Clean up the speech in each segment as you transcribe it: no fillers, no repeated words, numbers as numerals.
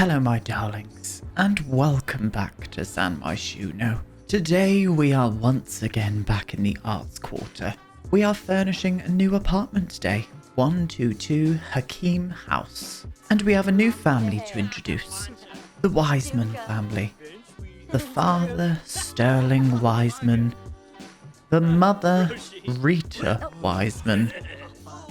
Hello my darlings, and welcome back to San Myshuno. Today we are once again back in the Arts Quarter. We are furnishing a new apartment today, 122 Hakim House. And we have a new family to introduce, the Wiseman family. The father, Sterling Wiseman, the mother, Rita Wiseman,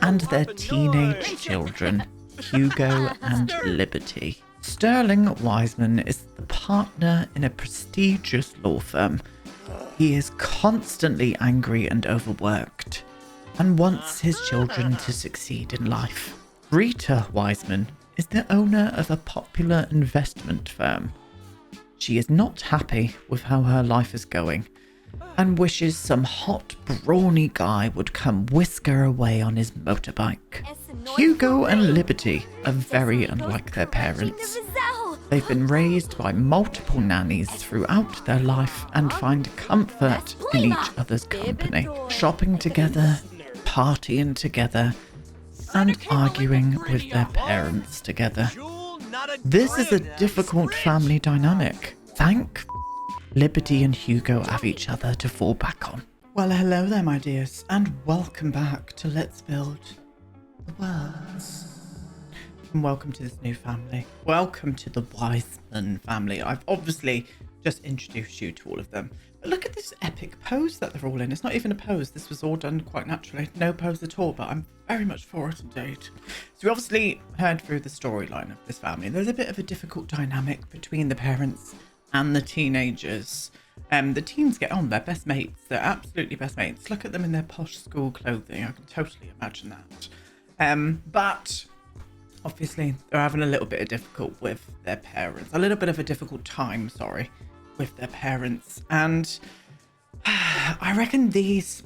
and their teenage children, Hugo and Liberty. Sterling Wiseman is the partner in a prestigious law firm. He is constantly angry and overworked, and wants his children to succeed in life. Rita Wiseman is the owner of a popular investment firm. She is not happy with how her life is going, and wishes some hot, brawny guy would come whisk her away on his motorbike. Hugo and Liberty are very unlike their parents. They've been raised by multiple nannies throughout their life and find comfort in each other's company, shopping together, partying together, and arguing with their parents together. This is a difficult family dynamic. Thank Liberty and Hugo have each other to fall back on. Well, hello there, my dears, and welcome back to Let's Build the Worlds. And welcome to this new family. Welcome to the Wiseman family. I've obviously just introduced you to all of them. But look at this epic pose that they're all in. It's not even a pose. This was all done quite naturally. No pose at all, but I'm very much for it indeed. So we obviously heard through the storyline of this family. There's a bit of a difficult dynamic between the parents and the teenagers. The teens get on, they're best mates. They're absolutely best mates. Look at them in their posh school clothing. I can totally imagine that. But obviously they're having a little bit of difficult with their parents. A little bit of a difficult time, with their parents. And I reckon these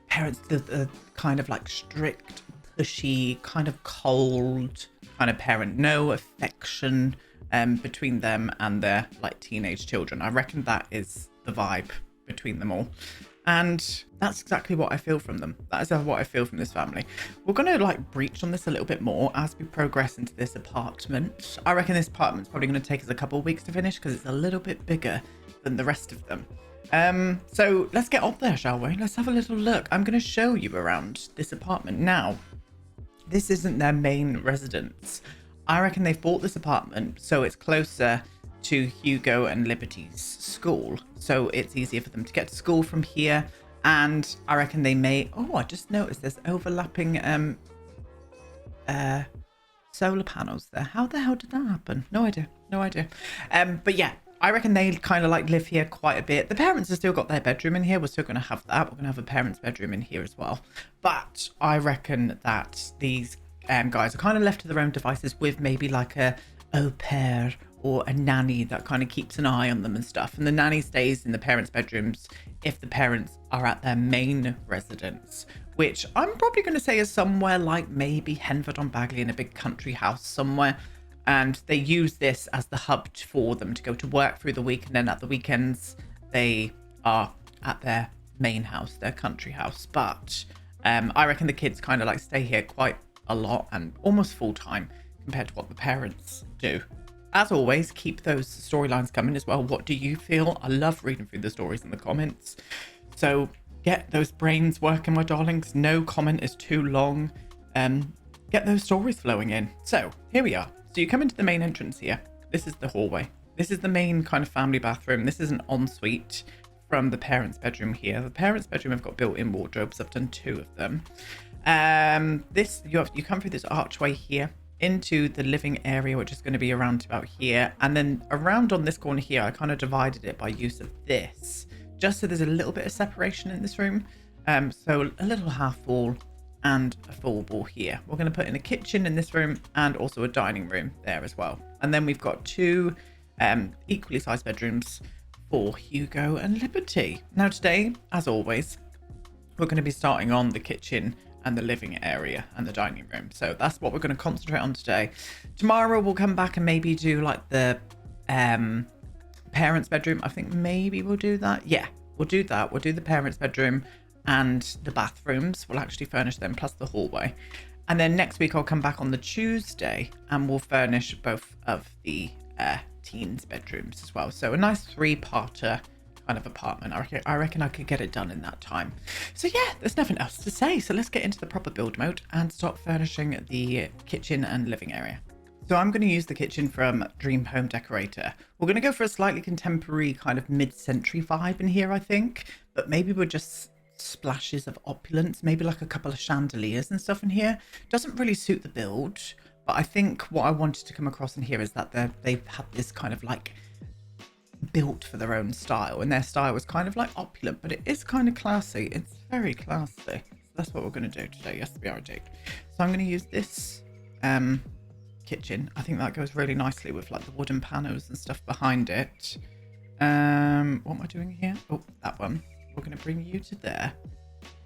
parents, the kind of like strict, pushy, kind of cold kind of parent, no affection between them and their like teenage children. I reckon that is the vibe between them all, and that's exactly what I feel from them. That is what I feel from this family. We're gonna like breach on this a little bit more as we progress into this apartment. I reckon this apartment's probably going to take us a couple of weeks to finish because it's a little bit bigger than the rest of them. So let's get up there, shall we? Let's have a little look. I'm going to show you around this apartment. Now, this isn't their main residence. I reckon they've bought this apartment so it's closer to Hugo and Liberty's school, so it's easier for them to get to school from here. And I reckon they may... Oh, I just noticed there's overlapping solar panels there. How the hell did that happen? No idea. But yeah, I reckon they kind of like live here quite a bit. The parents have still got their bedroom in here. We're still going to have that. We're going to have a parents' bedroom in here as well. But I reckon that these guys are kind of left to their own devices with maybe like a au pair or a nanny that kind of keeps an eye on them and stuff. And the nanny stays in the parents' bedrooms if the parents are at their main residence, which I'm probably going to say is somewhere like maybe Henford-on-Bagley in a big country house somewhere. And they use this as the hub for them to go to work through the week. And then at the weekends, they are at their main house, their country house. But I reckon the kids kind of like stay here quite a lot and almost full time compared to what the parents do. As always, keep those storylines coming as well. What do you feel? I love reading through the stories in the comments. So get those brains working, my darlings. No comment is too long. Get those stories flowing in. So here we are. So you come into the main entrance here. This is the hallway. This is the main kind of family bathroom. This is an ensuite from the parents' bedroom here. The parents' bedroom have got built-in wardrobes. I've done 2 of them. You come through this archway here into the living area, which is going to be around about here, and then around on this corner here I kind of divided it by use of this, just so there's a little bit of separation in this room. So a little half wall and a full wall here. We're going to put in a kitchen in this room and also a dining room there as well. And then we've got 2 equally sized bedrooms for Hugo and Liberty. Now today, as always, we're going to be starting on the kitchen and the living area and the dining room. So that's what we're going to concentrate on today. Tomorrow we'll come back and maybe do like the parents' bedroom. I think maybe we'll do that. Yeah, we'll do that. We'll do the parents' bedroom and the bathrooms. We'll actually furnish them plus the hallway. And then next week I'll come back on the Tuesday and we'll furnish both of the teens' bedrooms as well. So a nice 3-parter kind of apartment. I reckon I could get it done in that time. So yeah, there's nothing else to say. So let's get into the proper build mode and start furnishing the kitchen and living area. So I'm going to use the kitchen from Dream Home Decorator. We're going to go for a slightly contemporary kind of mid-century vibe in here, I think. But maybe we're just splashes of opulence, maybe like a couple of chandeliers and stuff in here. Doesn't really suit the build, but I think what I wanted to come across in here is that they've had this kind of like built for their own style, and their style was kind of like opulent, but it is kind of classy. It's very classy. So that's what we're going to do today. Yes, we are indeed. So I'm going to use this kitchen. I think that goes really nicely with like the wooden panos and stuff behind it. What am I doing here? Oh, that one. We're going to bring you to there.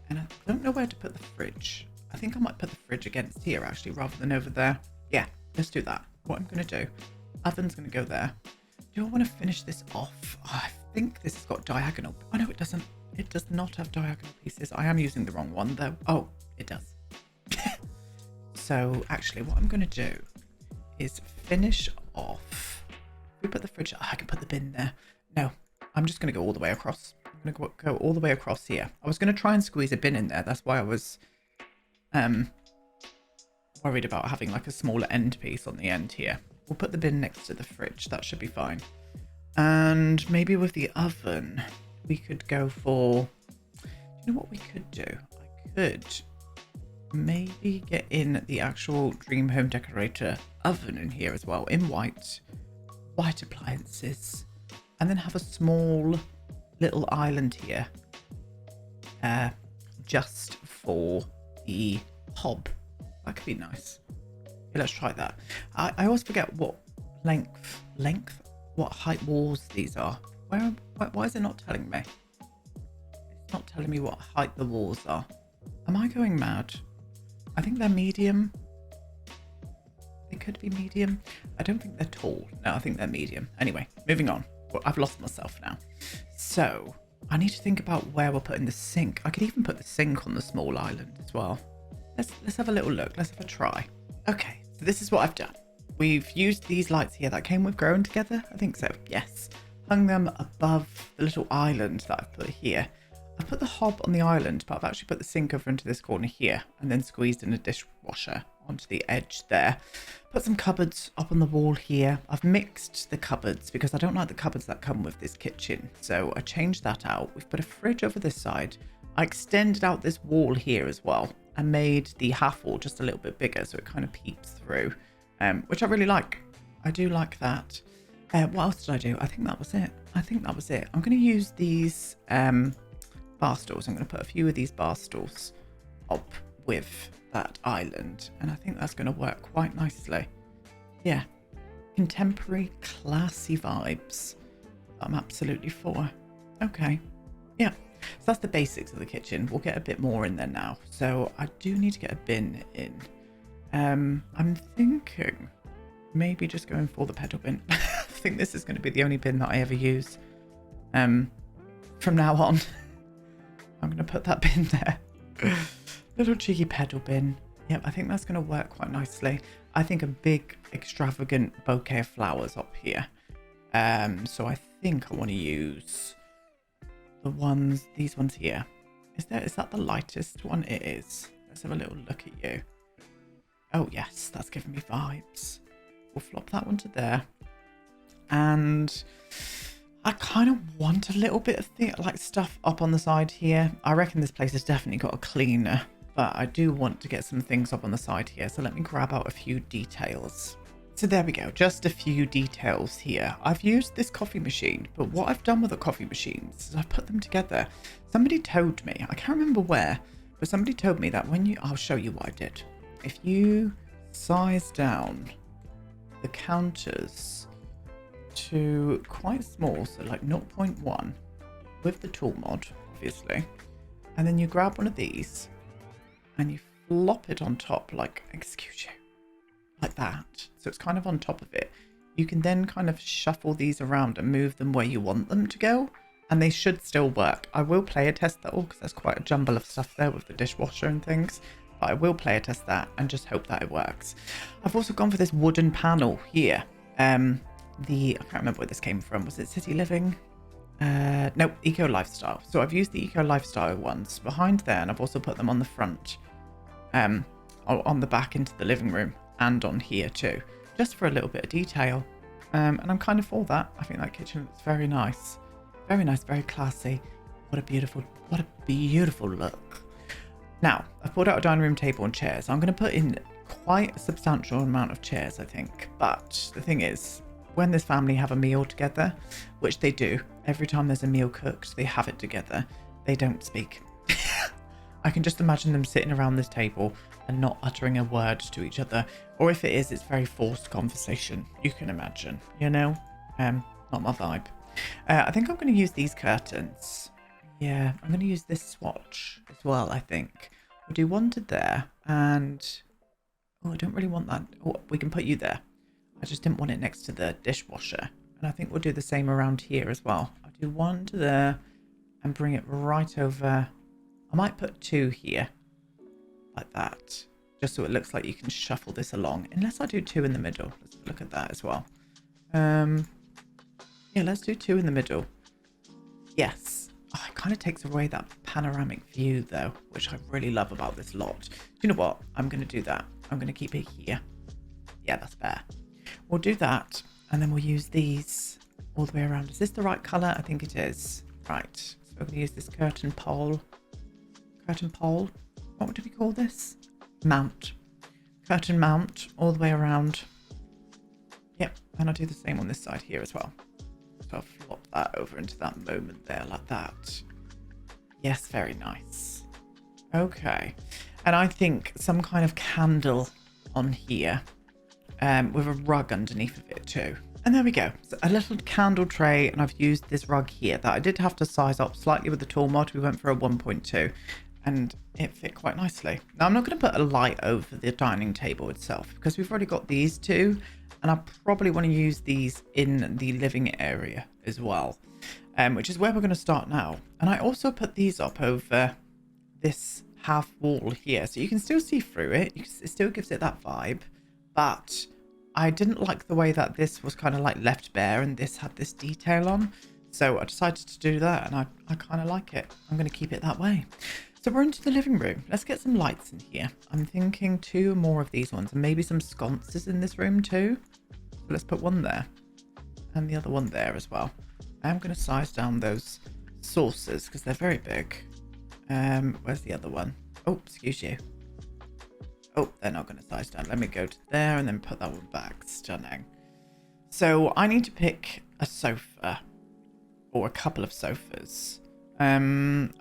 And I don't know where to put the fridge. I think I might put the fridge against here actually, rather than over there. Yeah, let's do that. What I'm going to do, oven's going to go there. Do I want to finish this off? Oh, I think this has got diagonal. Oh no, it doesn't. It does not have diagonal pieces. I am using the wrong one though. Oh, it does. So actually what I'm going to do is finish off. We put the fridge. Oh, I can put the bin there. No, I'm just going to go all the way across. I'm going to go all the way across here. I was going to try and squeeze a bin in there. That's why I was worried about having like a smaller end piece on the end here. We'll put the bin next to the fridge. That should be fine. And maybe with the oven, we could go for... Do you know what we could do? I could maybe get in the actual Dream Home Decorator oven in here as well, in white appliances, and then have a small little island here just for the hob. That could be nice. Okay, let's try that. I always forget what length, what height walls these are. Why is it not telling me? It's not telling me what height the walls are. Am I going mad? I think they're medium. They could be medium. I don't think they're tall. No, I think they're medium. Anyway, moving on. Well, I've lost myself now. So I need to think about where we're putting the sink. I could even put the sink on the small island as well. Let's have a little look. Let's have a try. Okay, so this is what I've done. We've used these lights here that came with Growing Together. I think so. Yes. Hung them above the little island that I've put here. I've put the hob on the island, but I've actually put the sink over into this corner here and then squeezed in a dishwasher onto the edge there. Put some cupboards up on the wall here. I've mixed the cupboards because I don't like the cupboards that come with this kitchen. So I changed that out. We've put a fridge over this side. I extended out this wall here as well and made the half wall just a little bit bigger so it kind of peeps through, which I really like. I do like that. What else did I do? I think that was it. I'm going to use these bar stools. I'm going to put a few of these bar stools up with that island, and I think that's going to work quite nicely. Yeah, contemporary, classy vibes. I'm absolutely for. Okay, yeah. So that's the basics of the kitchen. We'll get a bit more in there now. So I do need to get a bin in. I'm thinking maybe just going for the pedal bin. I think this is going to be the only bin that I ever use. From now on, I'm going to put that bin there. Little cheeky pedal bin. Yep, I think that's going to work quite nicely. I think a big extravagant bouquet of flowers up here. So I think I want to use these ones here. Is that the lightest one? It is. Let's have a little look at you. Oh yes, that's giving me vibes. We'll flop that one to there. And I kind of want a little bit of stuff up on the side here. I reckon this place has definitely got a cleaner, but I do want to get some things up on the side here. So let me grab out a few details. So there we go, just a few details here. I've used this coffee machine, but what I've done with the coffee machines is I've put them together. Somebody told me, I can't remember where, but somebody told me that I'll show you what I did. If you size down the counters to quite small, so like 0.1 with the tool mod, obviously, and then you grab one of these and you flop it on top, like, excuse you, like that, so it's kind of on top of it. You can then kind of shuffle these around and move them where you want them to go, and they should still work. I will play a test though, because there's quite a jumble of stuff there with the dishwasher and things, but I will play test that and just hope that it works. I've also gone for this wooden panel here. I can't remember where this came from. Was it City Living? No, Eco Lifestyle. So I've used the Eco Lifestyle ones behind there, and I've also put them on the front, on the back into the living room, and on here too, just for a little bit of detail. And I'm kind of for that. I think that kitchen looks very nice, very classy. What a beautiful look. Now, I've pulled out a dining room table and chairs. I'm going to put in quite a substantial amount of chairs, I think. But the thing is, when this family have a meal together, which they do, every time there's a meal cooked, they have it together, they don't speak. I can just imagine them sitting around this table and not uttering a word to each other. Or if it is, it's very forced conversation. You can imagine, you know? Not my vibe. I think I'm going to use these curtains. Yeah, I'm going to use this swatch as well, I think. We'll do one to there, and... Oh, I don't really want that. Oh, we can put you there. I just didn't want it next to the dishwasher. And I think we'll do the same around here as well. I'll do one to there and bring it right over. I might put two here, like that, just so it looks like you can shuffle this along. Unless I do two in the middle. Let's look at that as well. Yeah, let's do two in the middle. Yes. Oh, it kind of takes away that panoramic view though, which I really love about this lot. Do you know what? I'm going to do that. I'm going to keep it here. Yeah, that's fair. We'll do that, and then we'll use these all the way around. Is this the right colour? I think it is. Right. So we're going to use this curtain pole. Curtain pole. What do we call this? Mount. Curtain mount all the way around. Yep. And I'll do the same on this side here as well. So I'll flop that over into that moment there like that. Yes, very nice. Okay. And I think some kind of candle on here, with a rug underneath of it too. And there we go. So a little candle tray, and I've used this rug here that I did have to size up slightly with the tool mod. We went for a 1.2 and it fit quite nicely. Now I'm not going to put a light over the dining table itself because we've already got these two, and I probably want to use these in the living area as well, which is where we're going to start now. And I also put these up over this half wall here, so you can still see through it. It still gives it that vibe, but I didn't like the way that this was kind of like left bare and this had this detail on, so I decided to do that, and I kind of like it. I'm going to keep it that way. So we're into the living room. Let's get some lights in here. I'm thinking two more of these ones, and maybe some sconces in this room too. So let's put one there and the other one there as well. I am going to size down those saucers because they're very big. Where's the other one? Oh, excuse you. Oh, they're not going to size down. Let me go to there and then put that one back. Stunning. So I need to pick a sofa or a couple of sofas. I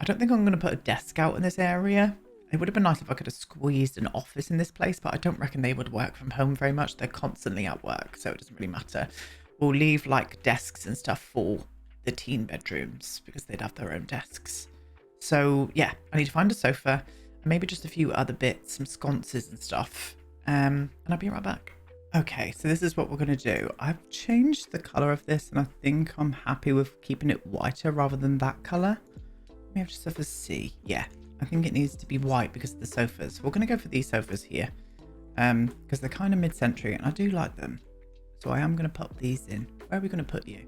don't think I'm going to put a desk out in this area. It would have been nice if I could have squeezed an office in this place, but I don't reckon they would work from home very much. They're constantly at work, so it doesn't really matter. We'll leave like desks and stuff for the teen bedrooms because they'd have their own desks. So yeah, I need to find a sofa and maybe just a few other bits, some sconces and stuff. And I'll be right back. Okay, so this is what we're going to do. I've changed the colour of this, and I think I'm happy with keeping it whiter rather than that colour. Let me have just have a see. Yeah, I think it needs to be white because of the sofas. We're going to go for these sofas here because they're kind of mid-century and I do like them. So I am going to pop these in. Where are we going to put you?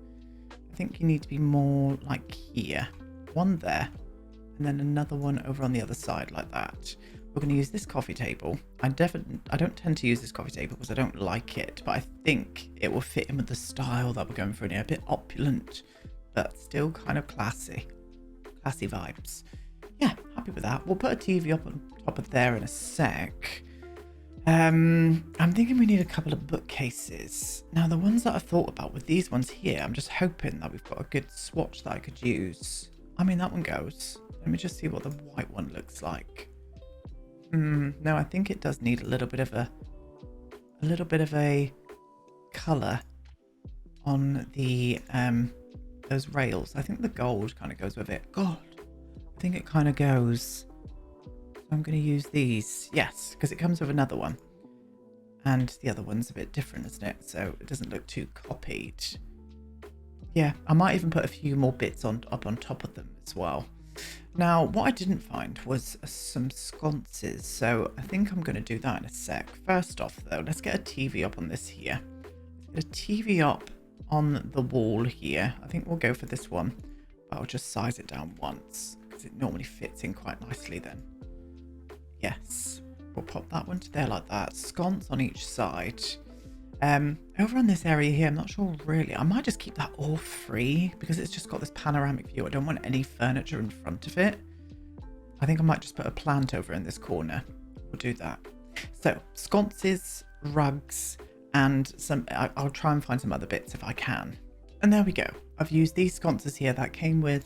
I think you need to be more like here. One there. And then another one over on the other side like that. We're going to use this coffee table. I don't tend to use this coffee table because I don't like it, but I think it will fit in with the style that we're going for here. A bit opulent, but still kind of classy. Classy vibes. Yeah, happy with that. We'll put a TV up on top of there in a sec. I'm thinking we need a couple of bookcases. Now, the ones that I thought about with these ones here, I'm just hoping that we've got a good swatch that I could use. I mean, that one goes. Let me just see what the white one looks like. No, I think it does need a little bit of a colour on the those rails. I think the gold kind of goes with it. God, I think it kind of goes. So I'm going to use these. Yes, because it comes with another one. And the other one's a bit different, isn't it? So it doesn't look too copied. Yeah, I might even put a few more bits up on top of them as well. Now, what I didn't find was some sconces, so I think I'm going to do that in a sec. First off, though, let's get a TV up on this here. Let's get a TV up on the wall here. I think we'll go for this one, but I'll just size it down once, because it normally fits in quite nicely then. Yes, we'll pop that one to there like that. Sconce on each side. Over on this area here, I'm not sure really. I might just keep that all free because it's just got this panoramic view. I don't want any furniture in front of it. I think I might just put a plant over in this corner. We'll do that. So sconces, rugs, and some, I'll try and find some other bits if I can. And there we go. I've used these sconces here that came with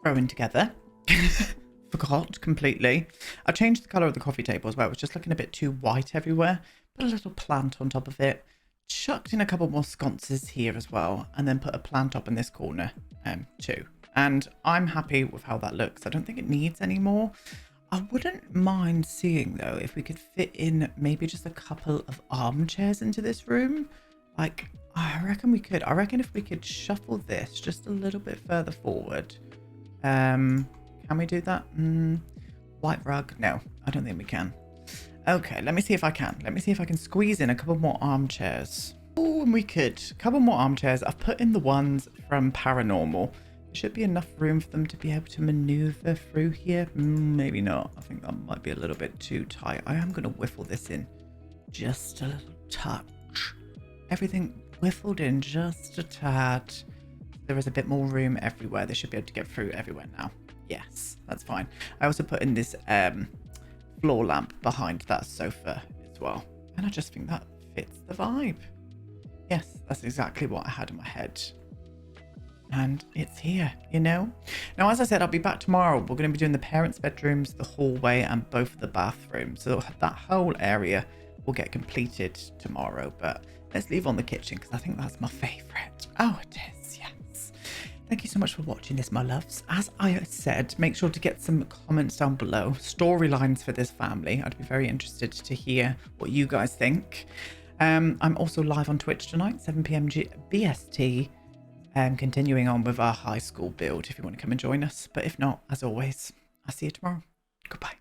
growing together. Forgot completely. I changed the colour of the coffee table as well. It was just looking a bit too white everywhere. Put a little plant on top of it. Chucked in a couple more sconces here as well. And then put a plant up in this corner too. And I'm happy with how that looks. I don't think it needs any more. I wouldn't mind seeing though if we could fit in maybe just a couple of armchairs into this room. Like, I reckon we could. I reckon if we could shuffle this just a little bit further forward. Can we do that? White rug? No, I don't think we can. Okay, let me see if I can. Let me see if I can squeeze in a couple more armchairs. Oh, and we could. A couple more armchairs. I've put in the ones from Paranormal. There should be enough room for them to be able to maneuver through here. Maybe not. I think that might be a little bit too tight. I am going to whiffle this in just a little touch. Everything whiffled in just a tad. There is a bit more room everywhere. They should be able to get through everywhere now. Yes, that's fine. I also put in this floor lamp behind that sofa as well. And I just think that fits the vibe. Yes, that's exactly what I had in my head. And it's here, you know? Now, as I said, I'll be back tomorrow. We're going to be doing the parents' bedrooms, the hallway, and both of the bathrooms. So that whole area will get completed tomorrow. But let's leave on the kitchen because I think that's my favourite. Oh, it is, yes. Thank you so much for watching this, my loves. As I said, make sure to get some comments down below. Storylines for this family. I'd be very interested to hear what you guys think. I'm also live on Twitch tonight, 7 p.m. BST. Continuing on with our high school build if you want to come and join us. But if not, as always, I'll see you tomorrow. Goodbye.